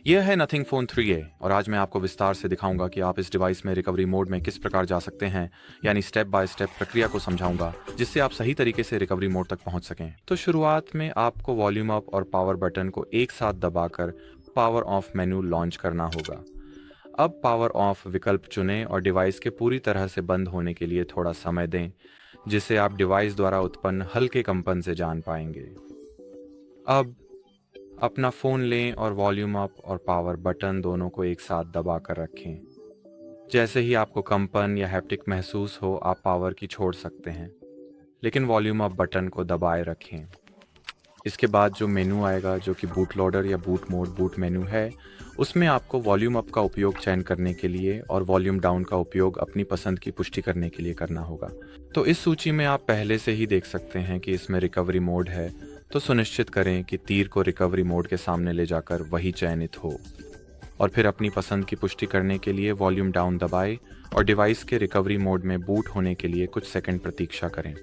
यह है nothing phone 3A और आज मैं आपको विस्तार से दिखाऊंगा कि आप इस डिवाइस में रिकवरी मोड में किस प्रकार जा सकते हैं, यानी स्टेप बाय स्टेप प्रक्रिया को समझाऊंगा जिससे आप सही तरीके से रिकवरी मोड तक पहुंच सकें। तो शुरुआत में आपको वॉल्यूम अप और पावर बटन को एक साथ दबाकर पावर ऑफ मेनू लॉन्च करना होगा। अब पावर ऑफ विकल्प चुनें और डिवाइस के पूरी तरह से बंद होने के लिए थोड़ा समय दें, जिसे आप डिवाइस द्वारा उत्पन्न हल्के कंपन से जान पाएंगे। अब अपना फ़ोन लें और वॉल्यूम अप और पावर बटन दोनों को एक साथ दबा कर रखें। जैसे ही आपको कंपन या हैप्टिक महसूस हो, आप पावर की छोड़ सकते हैं, लेकिन वॉल्यूम अप बटन को दबाए रखें। इसके बाद जो मेनू आएगा, जो कि बूट लोडर या बूट मोड बूट मेनू है, उसमें आपको वॉल्यूम अप का उपयोग चयन करने के लिए और वॉल्यूम डाउन का उपयोग अपनी पसंद की पुष्टि करने के लिए करना होगा। तो इस सूची में आप पहले से ही देख सकते हैं कि इसमें रिकवरी मोड है, तो सुनिश्चित करें कि तीर को रिकवरी मोड के सामने ले जाकर वही चयनित हो और फिर अपनी पसंद की पुष्टि करने के लिए वॉल्यूम डाउन दबाएं और डिवाइस के रिकवरी मोड में बूट होने के लिए कुछ सेकंड प्रतीक्षा करें।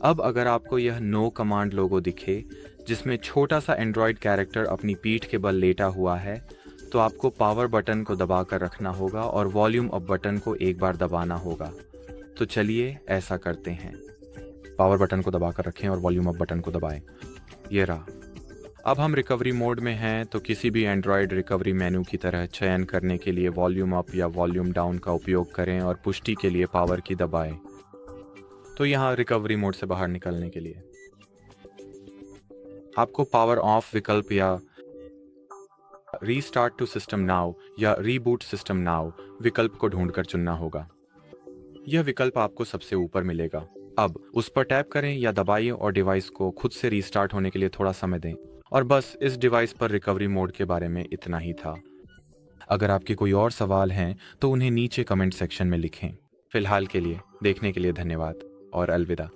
अब अगर आपको यह नो कमांड लोगो दिखे, जिसमें छोटा सा एंड्रॉयड कैरेक्टर अपनी पीठ के बल लेटा हुआ है, तो आपको पावर बटन को दबाकर रखना होगा और वॉल्यूम अप बटन को एक बार दबाना होगा। तो चलिए ऐसा करते हैं। पावर बटन को दबाकर रखें और वॉल्यूम अप बटन को दबाएं। ये रहा। अब हम रिकवरी मोड में हैं, तो किसी भी एंड्रॉयड रिकवरी मेनू की तरह चयन करने के लिए वॉल्यूम अप या वॉल्यूम डाउन का उपयोग करें और पुष्टि के लिए पावर की दबाएं। तो यहाँ रिकवरी मोड से बाहर निकलने के लिए आपको पावर ऑफ विकल्प या रीस्टार्ट टू सिस्टम नाउ या रीबूट सिस्टम नाउ विकल्प को ढूंढकर चुनना होगा। यह विकल्प आपको सबसे ऊपर मिलेगा। अब उस पर टैप करें या दबाइए और डिवाइस को खुद से रीस्टार्ट होने के लिए थोड़ा समय दें। और बस इस डिवाइस पर रिकवरी मोड के बारे में इतना ही था। अगर आपके कोई और सवाल हैं तो उन्हें नीचे कमेंट सेक्शन में लिखें। फिलहाल के लिए देखने के लिए धन्यवाद और अलविदा।